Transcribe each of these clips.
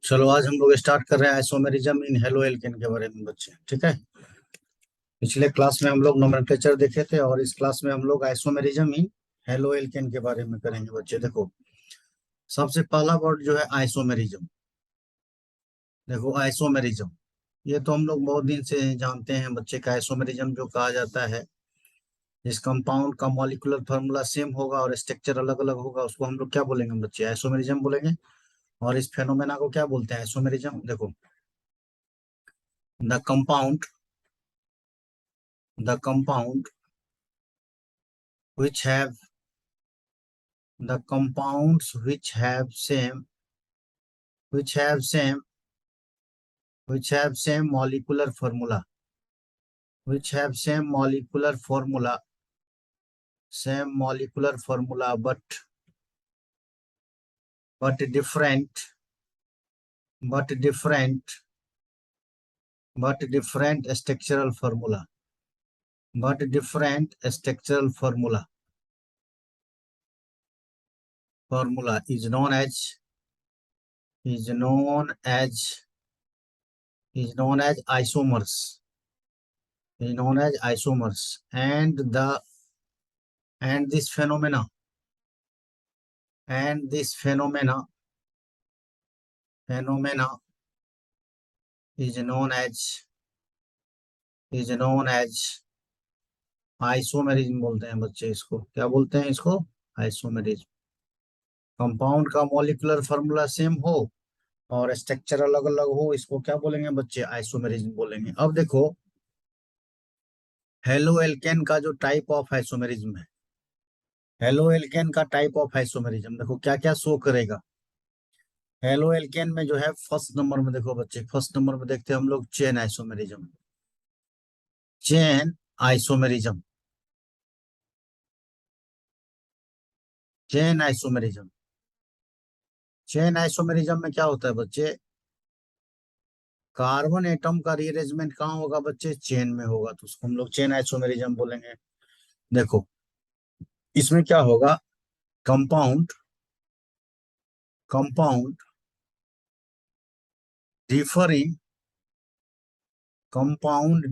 चलो आज हम लोग स्टार्ट कर रहे हैं आइसोमेरिज्म इन हेलो एल्केन के बारे में बच्चे। ठीक है। पिछले क्लास में हम लोग नोमेनक्लेचर देखे थे और इस क्लास में हम लोग आइसोमेरिज्म इन हेलो एल्केन के बारे में करेंगे बच्चे। देखो, सबसे पहला वर्ड जो है आइसोमेरिज्म। देखो आइसोमेरिज्म, ये तो हम लोग बहुत दिन से जानते हैं बच्चे का। आइसोमेरिज्म जो कहा जाता है, जिस कंपाउंड का मॉलिक्यूलर फार्मूला सेम होगा और स्ट्रक्चर अलग अलग होगा, उसको हम लोग क्या बोलेंगे बच्चे? आइसोमेरिज्म बोलेंगे। और इस फेनोमेना को क्या बोलते हैं? आइसोमेरिज्म। देखो, the compound the compound which have the compounds which have same molecular formula, same molecular formula, but different but different but different structural formula, formula is known as isomers, and the and this phenomena and this phenomena is known as isomerism बोलते हैं बच्चे। इसको क्या बोलते हैं? इसको isomerism. Compound का molecular formula same हो और स्ट्रक्चर अलग अलग हो, इसको क्या बोलेंगे बच्चे? आइसोमेरिज्म बोलेंगे। अब देखो, हेलो एल्केन का जो टाइप ऑफ आइसोमेरिज्म है, हेलो एल्केन का टाइप ऑफ आइसोमेरिज्म देखो क्या क्या शो करेगा। हेलो एल्केन में जो है फर्स्ट नंबर में देखो बच्चे, फर्स्ट नंबर में देखते हैं हम लोग chain isomerism. Chain isomerism chain isomerism chain isomerism में क्या होता है बच्चे? कार्बन एटम का रीअरेंजमेंट कहाँ होगा बच्चे? चेन में होगा, तो उसको हम लोग चेन आइसोमेरिज्म बोलेंगे। देखो, इसमें क्या होगा? Compound compound differing compound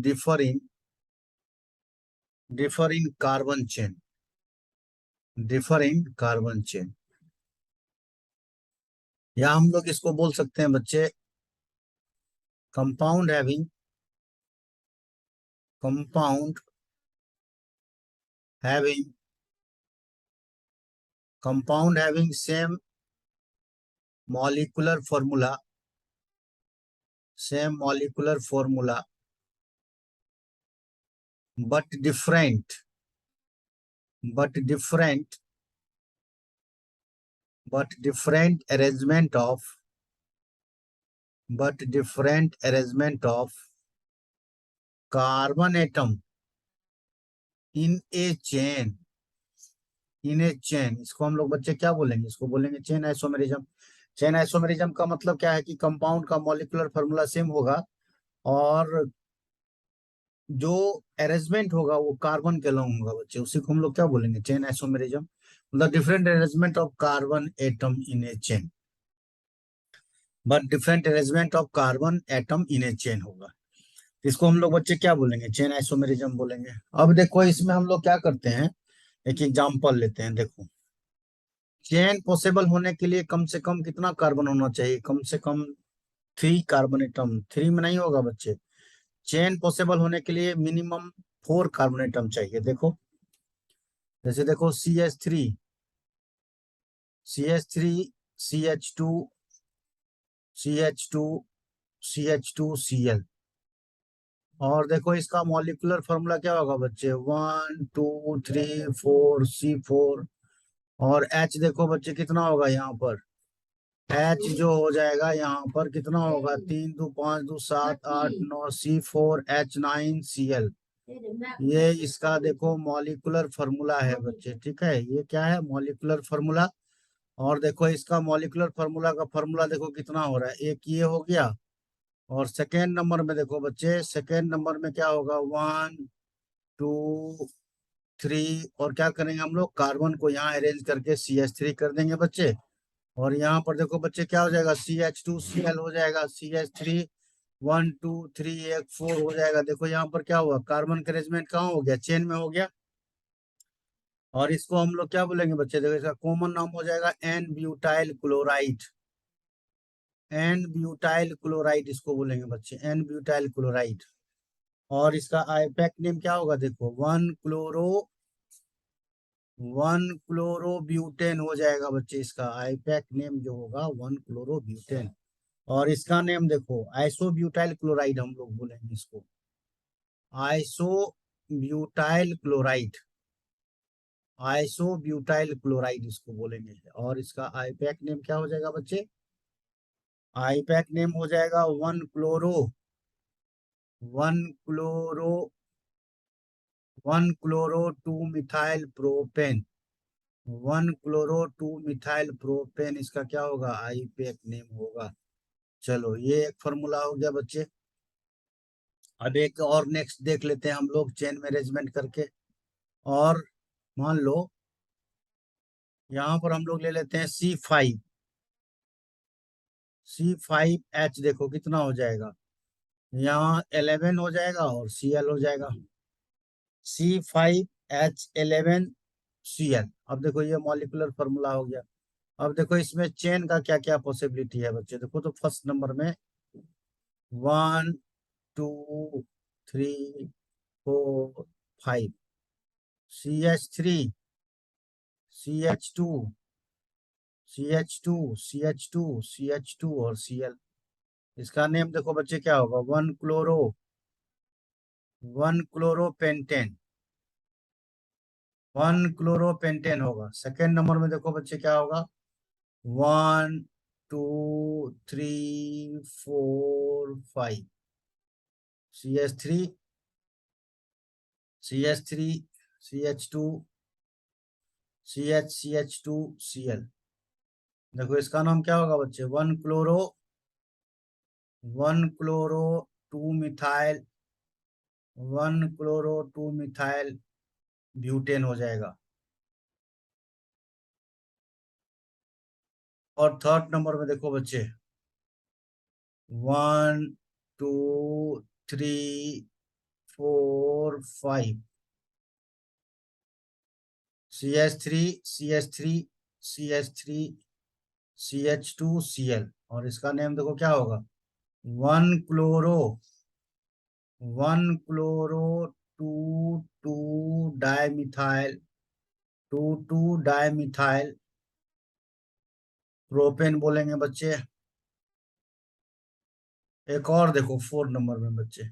differing carbon chain, या हम लोग इसको बोल सकते हैं बच्चे compound having compound having compound having same molecular formula but different but different but different arrangement of carbon atom in a chain इसको हम लोग बच्चे क्या बोलेंगे? इसको बोलेंगे चेन आइसोमेरिज्म। चेन आइसोमेरिज्म का मतलब क्या है कि कंपाउंड का मॉलिक्यूलर फार्मूला सेम होगा और जो अरेंजमेंट होगा वो कार्बन के अलॉन्ग होगा बच्चे, उसी को हम लोग क्या बोलेंगे? Chain isomerism. मतलब different arrangement of carbon atom in a chain, but different arrangement of carbon atom in a chain होगा। इसको हम लोग बच्चे क्या बोलेंगे? चेन आइसोमेरिज्म बोलेंगे। अब देखो, इसमें हम लोग क्या करते हैं, एक एग्जांपल लेते हैं। देखो, चेन पॉसिबल होने के लिए कम से कम कितना कार्बन होना चाहिए? कम से कम 3 कार्बन एटम। 3 में नहीं होगा बच्चे। चेन पॉसिबल होने के लिए मिनिमम 4 कार्बन एटम चाहिए। देखो, जैसे देखो C H three C H two C L. और देखो इसका मॉलिक्यूलर फॉर्मूला क्या होगा बच्चे? 1 2 3 4 C4। और H देखो बच्चे कितना होगा यहाँ पर? H जो हो जाएगा यहाँ पर कितना होगा? 3 2 5 2 7 8 9 C4H9Cl। ये इसका देखो मॉलिक्यूलर फार्मूला है बच्चे। ठीक है, ये क्या है? Molecular formula. और देखो इसका मॉलिक्यूलर फार्मूला का फार्मूला देखो कितना हो रहा है। एक ये हो गया, और सेकेंड नंबर में देखो बच्चे, सेकेंड नंबर में क्या होगा? 1 2 3। और क्या करेंगे हम लोग? कार्बन को यहाँ अरेंज करके CH3 कर देंगे बच्चे। और यहाँ पर देखो बच्चे क्या हो जाएगा, CH2Cl हो जाएगा, CH3 1 2 3 एक 4 हो जाएगा। देखो यहाँ पर क्या हुआ, कार्बन का अरेंजमेंट कहाँ हो गया, चेन में हो गया। और इसको हम लोग क्या बोलेंगे बच्चे, देखो इसका कॉमन नाम हो जाएगा N butyl chloride. N butyl chloride इसको बोलेंगे बच्चे, एन ब्यूटाइल क्लोराइड। और इसका आईपैक नेम क्या होगा, देखो 1 क्लोरो ब्यूटेन हो जाएगा बच्चे। इसका आईपैक नेम जो होगा 1 क्लोरो ब्यूटेन। और इसका नेम देखो आइसो ब्यूटाइल क्लोराइड हम लोग बोलेंगे इसको, iso butyl chloride. Iso butyl chloride इसको बोलेंगे। और इसका आईपैक नेम क्या हो जाएगा बच्चे, आईपैक नेम हो जाएगा one chloro 1 chloro 2 methyl propane. 1 chloro 2 methyl propane इसका क्या होगा, आईपैक नेम होगा। चलो ये एक फॉर्मूला हो गया बच्चे। अब एक और नेक्स्ट देख लेते हैं हम लोग चेन मैनेजमेंट करके। और मान लो यहाँ पर हम लोग ले लेते हैं C5। देखो कितना हो जाएगा, यहाँ 11 हो जाएगा और Cl हो जाएगा, C5H11Cl। अब देखो ये मॉलिक्यूलर फॉर्मूला हो गया। अब देखो इसमें चेन का क्या क्या पॉसिबिलिटी है बच्चे, देखो तो फर्स्ट नंबर में 1 2 3 4 5, CH3 CH2 और Cl। इसका नेम देखो बच्चे क्या होगा, 1 क्लोरोपेंटेन। 1 क्लोरोपेंटेन होगा। सेकेंड नंबर में देखो बच्चे क्या होगा, 1 2 3 4 5, CH3 CH3 CH2 Cl। देखो इसका नाम क्या होगा बच्चे, 1 क्लोरो 2 मिथाइल ब्यूटेन हो जाएगा। और थर्ड नंबर में देखो बच्चे 1 2 3 4 5, CH3 और इसका नेम देखो क्या होगा, one chloro one chloro two two dimethyl two two dimethyl propane बोलेंगे बच्चे। एक और देखो फोर्थ नंबर में बच्चे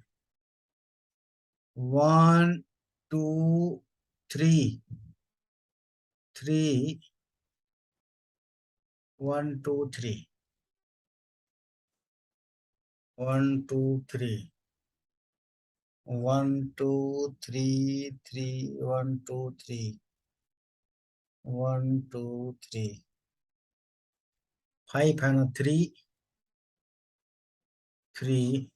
1 2 3 1 2 3 1 2 3 1 2 3 3 1 2 3 1 2 3 5 है ना, 3 3।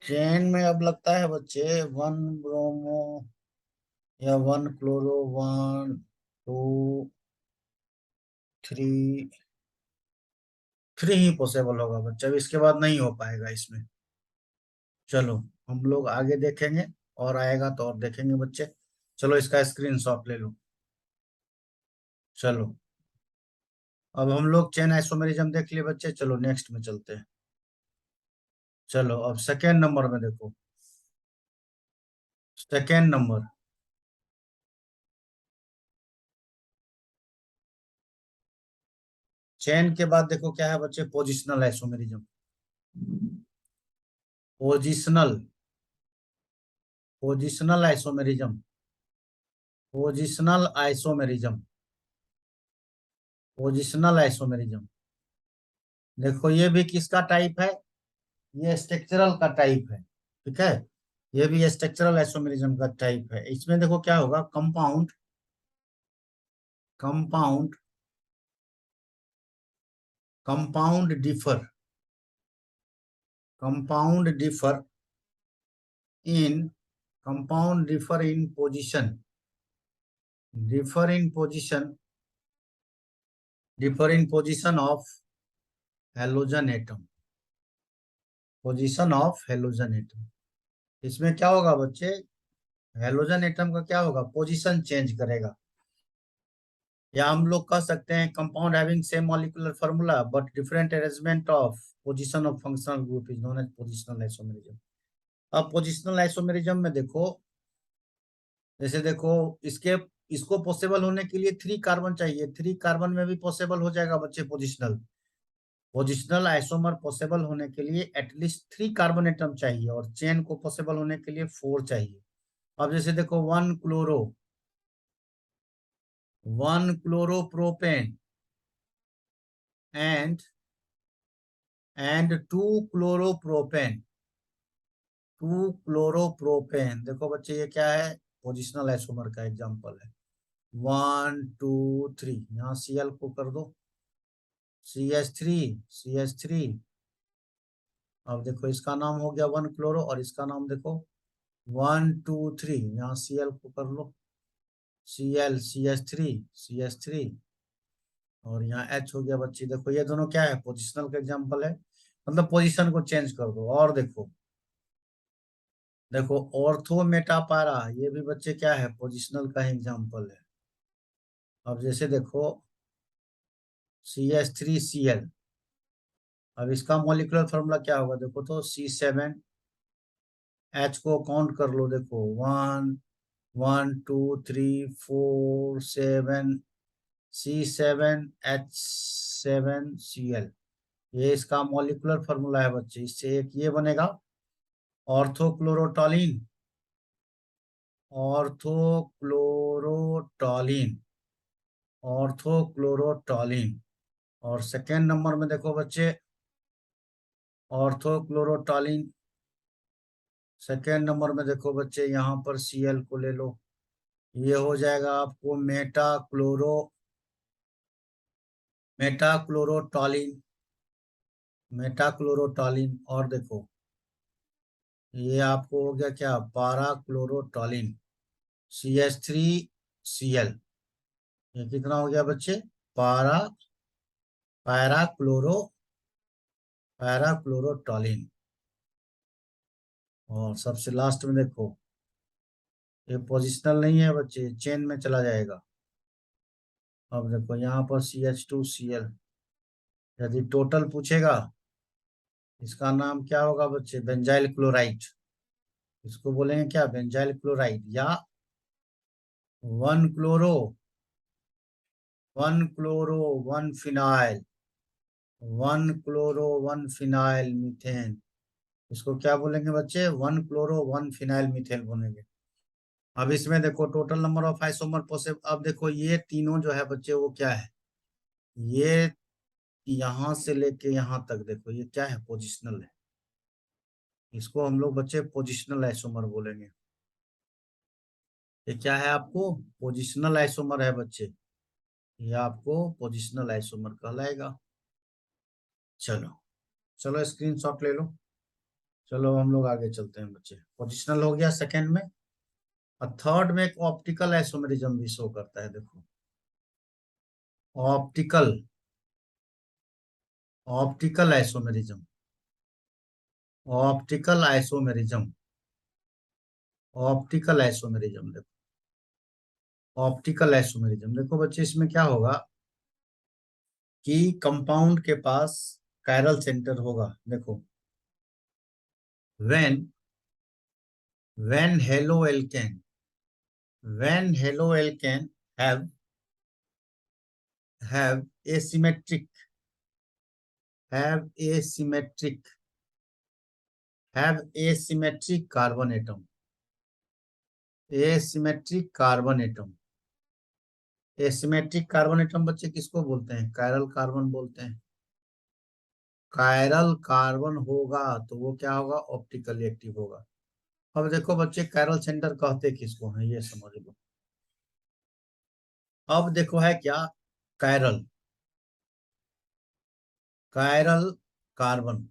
चेन में अब लगता है बच्चे 1 ब्रोमो या 1 क्लोरो 1 2 3 3 ही पॉसिबल होगा बच्चा, अब इसके बाद नहीं हो पाएगा इसमें। चलो हम लोग आगे देखेंगे, और आएगा तो और देखेंगे बच्चे। चलो इसका स्क्रीनशॉट ले लो। चलो अब हम लोग चेन आइसोमेरिज्म देख लिए बच्चे, चलो नेक्स्ट में चलते हैं। चलो अब सेकेंड नंबर में देखो, सेकेंड नंबर चेन के बाद देखो क्या है बच्चे, positional isomerism. Positional positional isomerism positional isomerism positional isomerism. देखो ये भी किसका टाइप है, ये स्ट्रक्चरल का टाइप है, ठीक है। ये भी स्ट्रक्चरल आइसोमेरिज्म का टाइप है। इसमें देखो क्या होगा, compound compound compound differ compound differ in compound differ in position differing position of halogen atom, position of halogen atom. इसमें क्या होगा बच्चे, हेलोजन एटम का क्या होगा, पोजीशन चेंज करेगा। या हम लोग कह सकते हैं compound having same molecular formula but different arrangement of position of functional group is known as positional isomerism. अब पोजिशनल आइसोमेरिज्म में देखो, जैसे देखो इसके, इसको पॉसिबल होने के लिए 3 कार्बन चाहिए, 3 कार्बन में भी पॉसिबल हो जाएगा बच्चे पोजिशनल। पोजिशनल आइसोमर पॉसिबल होने के लिए एटलीस्ट 3 कार्बन एटम चाहिए, और चेन को पॉसिबल होने के लिए 4 चाहिए। अब जैसे देखो 1 chloro, 1 chloropropane and 2 chloropropane, 2 chloropropane. देखो बच्चे ये क्या है, पोजिशनल आइसोमर का एग्जांपल है। 1 2 3, यहाँ Cl को कर दो CH3, CH3। अब देखो इसका नाम हो गया 1 क्लोरो, और इसका नाम देखो 1 2 3, यहाँ Cl को कर लो Cl, CH3, CH3, और यहाँ H हो गया बच्ची। देखो ये दोनों क्या है, पोजिशनल का एग्जांपल है, मतलब पोजीशन को चेंज कर दो। और देखो, देखो ऑर्थो मेटापारा, ये भी बच्चे क्या है, पोजिशनल का एग्जांपल है। अब जैसे देखो CH3Cl, अब इसका मॉलिक्यूलर फार्मूला क्या होगा, देखो तो C7, H को काउंट कर लो, देखो 1 1 2 3 4 7, C7H7Cl, ये इसका मॉलिक्यूलर फार्मूला है बच्चे। इससे एक ये बनेगा ऑर्थोक्लोरोटॉलिन, ऑर्थोक्लोरोटॉलिन, ऑर्थोक्लोरोटॉलिन। और सेकेंड नंबर में देखो बच्चे ऑर्थोक्लोरोटॉलिन, सेकेंड नंबर में देखो बच्चे यहाँ पर Cl को ले लो, ये हो जाएगा आपको मेटाक्लोरोटॉलिन, मेटाक्लोरोटॉलिन। और देखो ये आपको हो गया क्या, पारा क्लोरोटॉलिन, CH3Cl। ये कितना हो गया बच्चे, पारा, पैराक्लोरो, पैराक्लोरोटॉलिन। और सबसे लास्ट में देखो, ये पोजिशनल नहीं है बच्चे, चेन में चला जाएगा। अब देखो यहाँ पर CH2Cl, यदि टोटल पूछेगा, इसका नाम क्या होगा बच्चे, बेंजाइल क्लोराइड। इसको बोलेंगे क्या, बेंजाइल क्लोराइड। या 1 chloro, 1 chloro 1 phenyl, 1 chloro 1 phenyl methane. इसको क्या बोलेंगे बच्चे, 1 क्लोरो 1 फिनाइल मीथेन बोलेंगे। अब इसमें देखो total number of isomer possible, अब देखो ये तीनों जो है बच्चे वो क्या है, ये यहाँ से लेके यहाँ तक देखो ये क्या है, पोजिशनल है। इसको हम लोग बच्चे पोजिशनल आइसोमर बोलेंगे। ये क्या है आपको, पोजिशनल आइसोमर है बच्चे, ये आपको पोजिशनल आइसोमर कहलाएगा। चलो, चलो स्क्रीनशॉट ले लो। चलो हम लोग आगे चलते हैं बच्चे, पोजिशनल हो गया सेकंड में। और थर्ड में एक ऑप्टिकल आइसोमेरिज्म भी शो करता है, देखो optical, optical isomerism, optical isomerism, optical isomerism. देखो ऑप्टिकल आइसोमेरिज्म, देखो बच्चे इसमें क्या होगा कि कंपाउंड के पास कायरल सेंटर होगा। देखो when, when halo alkane, when halo alkane have asymmetric, have asymmetric, have asymmetric carbon atom, asymmetric carbon atom। Asymmetric carbon atom बच्चे किसको बोलते हैं, कायरल कार्बन बोलते हैं। कायरल कार्बन होगा तो वो क्या होगा, ऑप्टिकली एक्टिव होगा। अब देखो बच्चे कायरल सेंटर कहते किसको हैं, ये समझ लो। अब देखो है क्या, chiral, chiral carbon,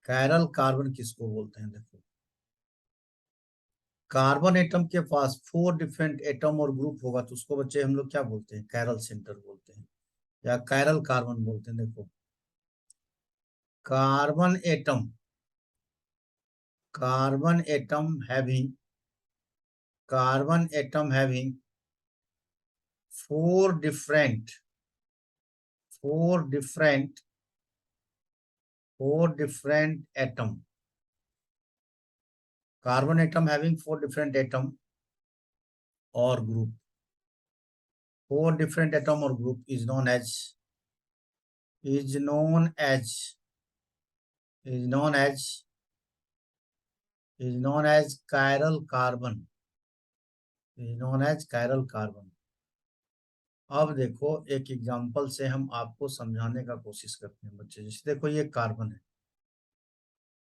chiral carbon किसको बोलते हैं, देखो कार्बन एटम के पास 4 डिफरेंट एटम और ग्रुप होगा तो उसको बच्चे हम लोग क्या बोलते हैं? कायरल सेंटर बोलते हैं या कायरल कार्बन बोलते हैं। देखो, carbon atom, carbon atom having, carbon atom having 4 different, 4 different, 4 different atom, carbon atom having 4 different atom और group, 4 different atom or group is known as, is known as, is known as, is known as chiral carbon, is known as chiral carbon। अब देखो एक example से हम आपको समझाने का कोशिश करते हैं बच्चे। जैसे देखो ये कार्बन है,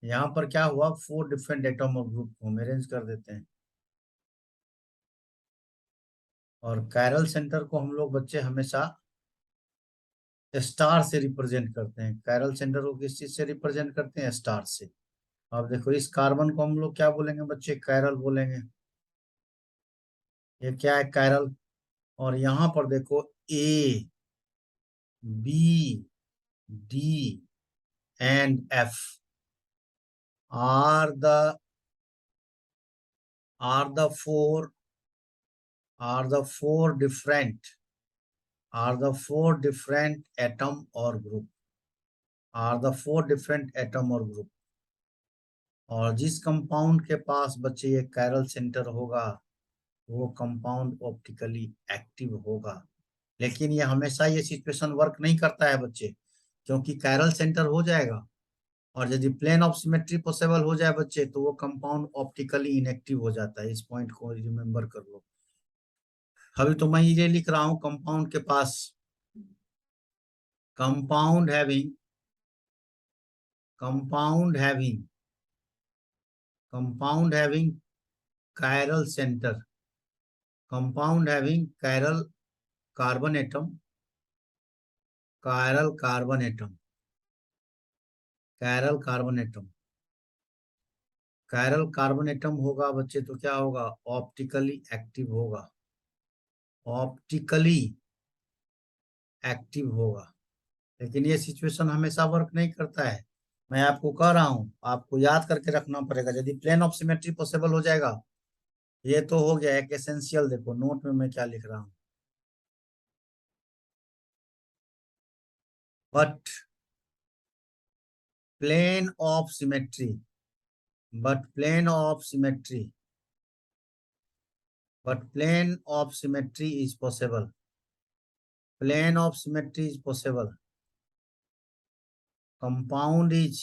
यहाँ पर क्या हुआ, 4 डिफरेंट एटम और ग्रुप को हम अरेंज कर देते हैं। और कायरल सेंटर को हम लोग बच्चे हमेशा स्टार से रिप्रेजेंट करते हैं। कायरल सेंटर को किस चीज से रिप्रेजेंट करते हैं? स्टार से। अब देखो इस कार्बन को हम लोग क्या बोलेंगे बच्चे? कायरल बोलेंगे। ये क्या है? कायरल। और यहाँ पर देखो A, B, D and F are the, are the four, are the four different, are the four different atom और group, are the four different atom और ग्रुप। और जिस कंपाउंड के पास बच्चे ये कायरल सेंटर होगा वो कंपाउंड ऑप्टिकली एक्टिव होगा। लेकिन ये हमेशा ये सिचुएशन वर्क नहीं करता है बच्चे, क्योंकि कायरल सेंटर हो जाएगा और यदि प्लेन ऑफ सिमेट्री पॉसिबल हो जाए बच्चे तो वो कंपाउंड ऑप्टिकली इनएक्टिव हो जाता है। इस पॉइंट को रिमेम्बर कर लो। अभी तो मैं ये लिख रहा हूं, कंपाउंड के पास, compound having, compound having, compound having chiral centre, compound having chiral carbon atom, chiral carbon atom, chiral carbon atom, chiral carbon atom होगा बच्चे तो क्या होगा? ऑप्टिकली एक्टिव होगा, ऑप्टिकली एक्टिव होगा। लेकिन ये सिचुएशन हमेशा वर्क नहीं करता है। मैं आपको कह रहा हूं, आपको याद करके रखना पड़ेगा। यदि प्लेन ऑफ सिमेट्री पॉसिबल हो जाएगा, ये तो हो गया एक एसेंशियल। देखो नोट में मैं क्या लिख रहा हूं, but plane of symmetry, but plane of symmetry, but plane of symmetry is possible, plane of symmetry is possible, compound is,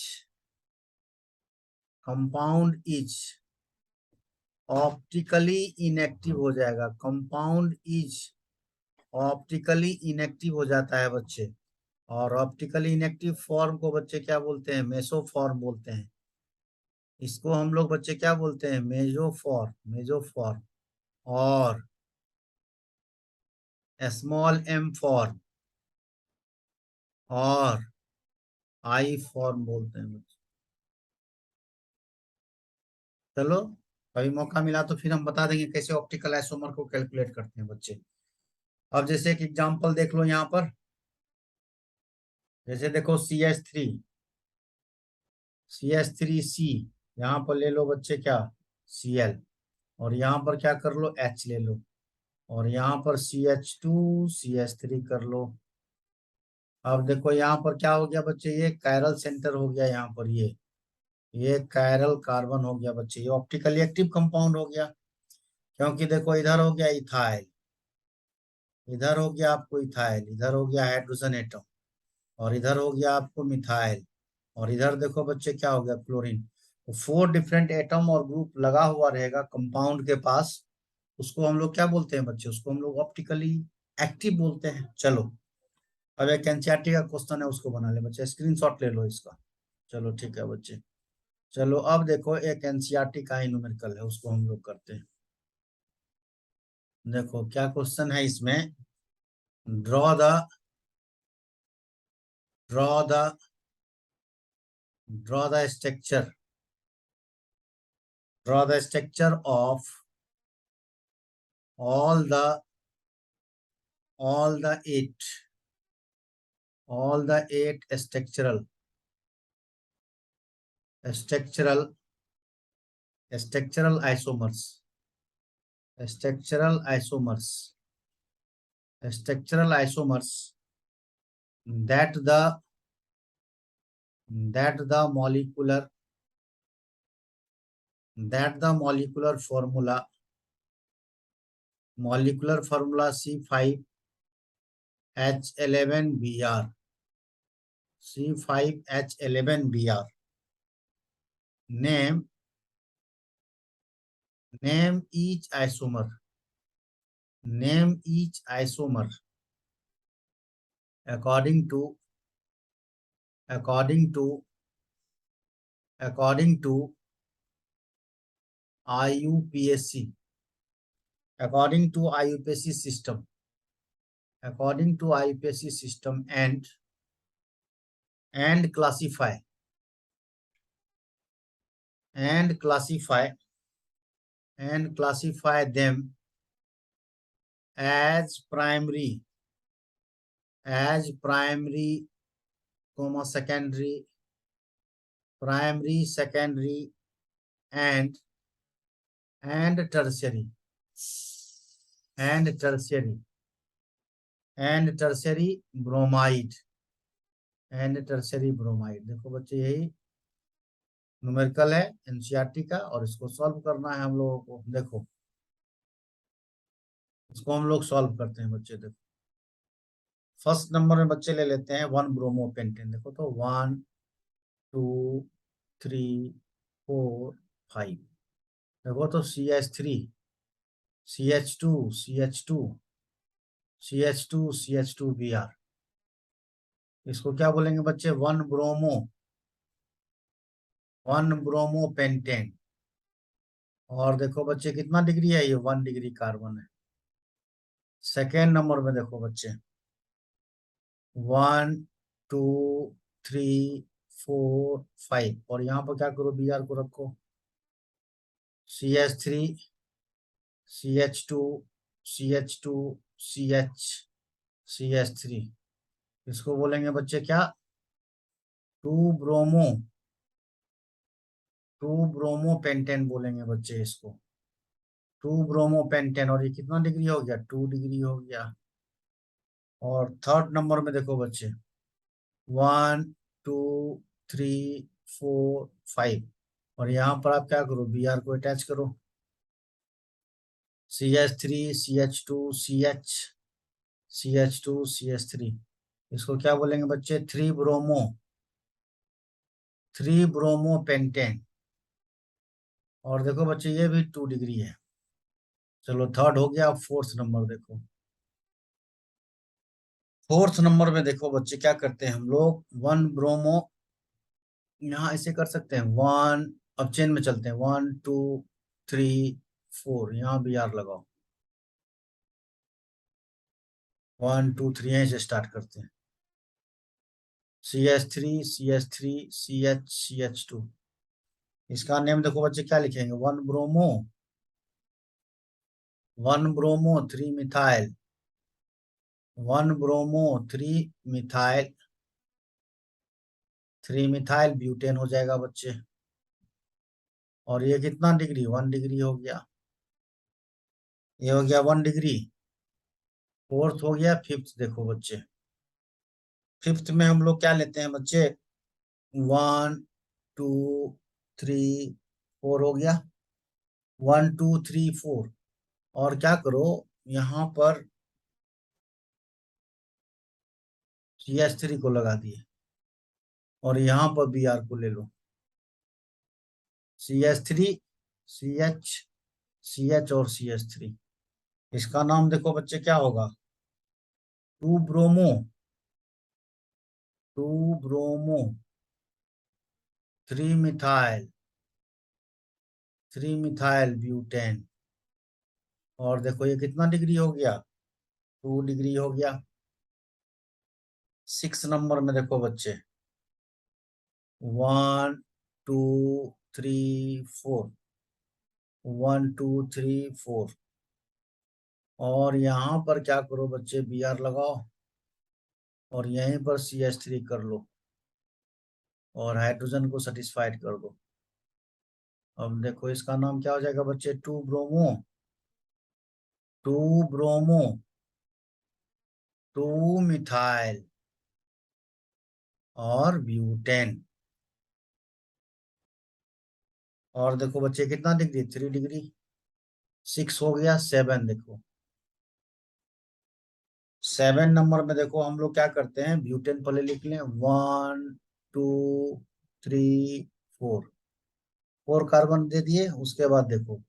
compound is optically inactive हो जाएगा, कंपाउंड इज ऑप्टिकली इनएक्टिव हो जाता है बच्चे। और ऑप्टिकली इनएक्टिव फॉर्म को बच्चे क्या बोलते हैं? मेसोफॉर्म बोलते हैं। इसको हम लोग बच्चे क्या बोलते हैं? मेसोफॉर्म, मेसोफॉर्म। और स्मॉल एम फॉर्म और आई फॉर्म बोलते हैं बच्चे। चलो कभी मौका मिला तो फिर हम बता देंगे कैसे ऑप्टिकल आइसोमर को कैलकुलेट करते हैं बच्चे। अब जैसे एक एग्जांपल देख लो यहाँ पर, जैसे देखो CH3, CH3C, यहाँ पर ले लो बच्चे क्या? Cl। और यहाँ पर क्या कर लो? H ले लो। और यहाँ पर CH2 CH3 कर लो। अब देखो यहाँ पर क्या हो गया बच्चे? ये कायरल सेंटर हो गया यहाँ पर, ये कायरल कार्बन हो गया बच्चे, ये ऑप्टिकली एक्टिव कंपाउंड हो गया। क्योंकि देखो इधर हो गया इथाइल, इधर हो गया आपको इथाइल, इधर हो गया हाइड्रोजन एटम, और इधर हो गया आपको मिथाइल, और इधर देखो बच्चे क्या हो गया? क्लोरीन। तो 4 डिफरेंट एटम और ग्रुप लगा हुआ रहेगा कंपाउंड के पास। उसको हम लोग क्या बोलते हैं बच्चे? उसको हम लोग ऑप्टिकली एक्टिव बोलते हैं। चलो अब एक एनसीईआरटी का क्वेश्चन है, उसको बना ले बच्चे, स्क्रीनशॉट ले लो इसका। चलो ठीक है बच्चे। चलो अब देखो एक एनसीईआरटी का ही न्यूमेरिकल है, उसको हम लोग करते हैं। देखो क्या क्वेश्चन है इसमें, draw the, draw the, draw the structure, Draw the structure of all the eight structural structural isomers structural isomers structural isomers that the molecular formula C5H11Br C5H11Br. Name each isomer according to IUPAC system and classify them as primary, secondary, and tertiary bromide देखो बच्चे यही numerical है NCERT का, और इसको solve करना है हम लोगों को। देखो इसको हम लोग सॉल्व करते हैं बच्चे। देखो फर्स्ट नंबर में बच्चे ले लेते हैं 1 ब्रोमोपेंटेन। देखो तो 1 2 3 4 5। देखो तो CH3 CH2 CH2 CH2 CH2Br। इसको क्या बोलेंगे बच्चे? 1 ब्रोमोपेंटेन। और देखो बच्चे कितना डिग्री है? ये 1 डिग्री कार्बन है। सेकेंड नंबर में देखो बच्चे 1 2 3 4 5, और यहाँ पर क्या करो? Br को रखो। CH3 CH2 CH2 CH3। इसको बोलेंगे बच्चे क्या? 2 ब्रोमोपेंटेन बोलेंगे बच्चे इसको। 2 ब्रोमोपेंटेन। और ये कितना डिग्री हो गया? 2 डिग्री हो गया। और थर्ड नंबर में देखो बच्चे 1 2 3 4 5, और यहाँ पर आप क्या करो? Br को अटैच करो। CH3 CH2 CH2 CH3। इसको क्या बोलेंगे बच्चे? 3 ब्रोमोपेंटेन। और देखो बच्चे ये भी 2 डिग्री है। चलो थर्ड हो गया। फोर्थ नंबर देखो। फोर्थ नंबर में देखो बच्चे क्या करते हैं हम लोग? 1 ब्रोमो, यहाँ ऐसे कर सकते हैं 1। अब चेन में चलते हैं 1 2 3 4, यहाँ Br लगाओ। 1 2 3 यहीं से स्टार्ट करते हैं। CH3 CH3 CH2। इसका नेम देखो बच्चे क्या लिखेंगे? 1 bromo 3 methyl 1 bromo 3 methyl butane हो जाएगा बच्चे। और ये कितना डिग्री? 1 डिग्री हो गया। ये हो गया 1 डिग्री। फोर्थ हो गया। फिफ्थ देखो बच्चे, फिफ्थ में हम लोग क्या लेते हैं बच्चे? 1 2 3 4 हो गया। 1 2 3 4। और क्या करो? यहाँ पर CH3 को लगा दिए, और यहाँ पर Br को ले लो। CH3 CH CH और CH3। इसका नाम देखो बच्चे क्या होगा? 2 ब्रोमो 3 मिथाइल ब्यूटेन। और देखो ये कितना डिग्री हो गया? 2 डिग्री हो गया। 6 नंबर में देखो बच्चे 1 2 3 4। 1 2 3 4। और यहाँ पर क्या करो बच्चे, Br लगाओ और यहीं पर CH3 कर लो और हाइड्रोजन को सेटिस्फाइड कर दो। अब देखो इसका नाम क्या हो जाएगा बच्चे, 2 ब्रोमो, 2 ब्रोमो, 2 मिथाइल और ब्यूटेन। और देखो बच्चे कितना डिग्री, 3 डिग्री, 6 हो गया, 7 देखो। 7 नंबर में देखो हम लोग क्या करते हैं, ब्यूटेन पहले लिख लें, 1 2 3 4, 4 कार्बन दे दिए। उसके बाद देखो,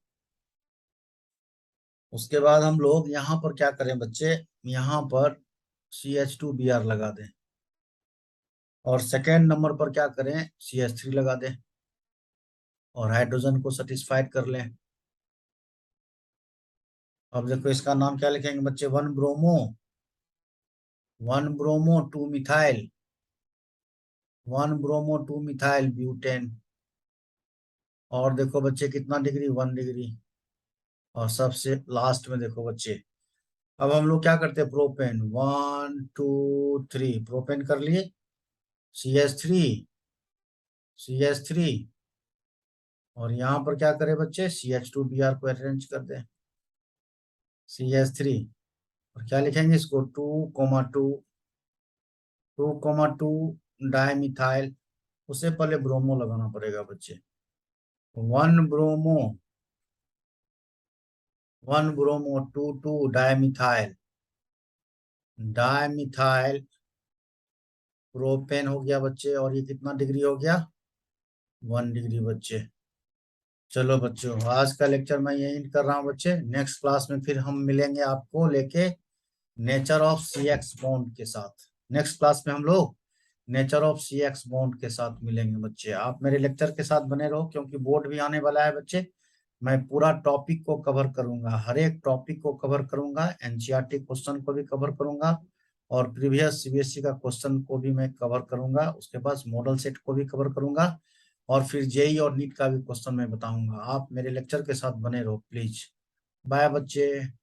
उसके बाद हम लोग यहाँ पर क्या करें बच्चे, यहाँ पर CH2Br लगा दें और सेकेंड नंबर पर क्या करें, CH3 लगा दें और हाइड्रोजन को सेटिस्फाइड कर लें। अब देखो इसका नाम क्या लिखेंगे बच्चे, 1 bromo, 1 bromo 2 methyl, 1 bromo 2 methyl butane. और देखो बच्चे कितना डिग्री, 1 डिग्री। और सबसे लास्ट में देखो बच्चे, अब हम लोग क्या करते हैं, प्रोपेन, 1 2 3 प्रोपेन कर लिए, CH3, CH3। और यहाँ पर क्या करें बच्चे, CH2Br को अरेंज कर दें, CH3। और क्या लिखेंगे इसको, 2 2 2 डाई मिथाइल। उससे पहले ब्रोमो लगाना पड़ेगा बच्चे, 1 bromo, 1 bromo 2 di methyl, di methyl propane हो गया बच्चे। और ये कितना डिग्री हो गया, 1 डिग्री बच्चे। चलो बच्चों, आज का लेक्चर मैं यही कर रहा हूँ बच्चे। नेक्स्ट क्लास में फिर हम मिलेंगे आपको लेके नेचर ऑफ CX बॉन्ड के साथ। नेक्स्ट क्लास में हम लोग नेचर ऑफ CX बॉन्ड के साथ मिलेंगे बच्चे। आप मेरे लेक्चर के साथ बने रहो, क्योंकि बोर्ड भी आने वाला है बच्चे। मैं पूरा टॉपिक को कवर करूंगा, हर एक टॉपिक को कवर करूंगा, NCERT क्वेश्चन को भी कवर करूंगा और प्रीवियस CBSE का क्वेश्चन को भी मैं कवर करूंगा। उसके बाद मॉडल सेट को भी कवर करूंगा और फिर JEE और नीट का भी क्वेश्चन मैं बताऊंगा। आप मेरे लेक्चर के साथ बने रहो प्लीज। बाय बच्चे।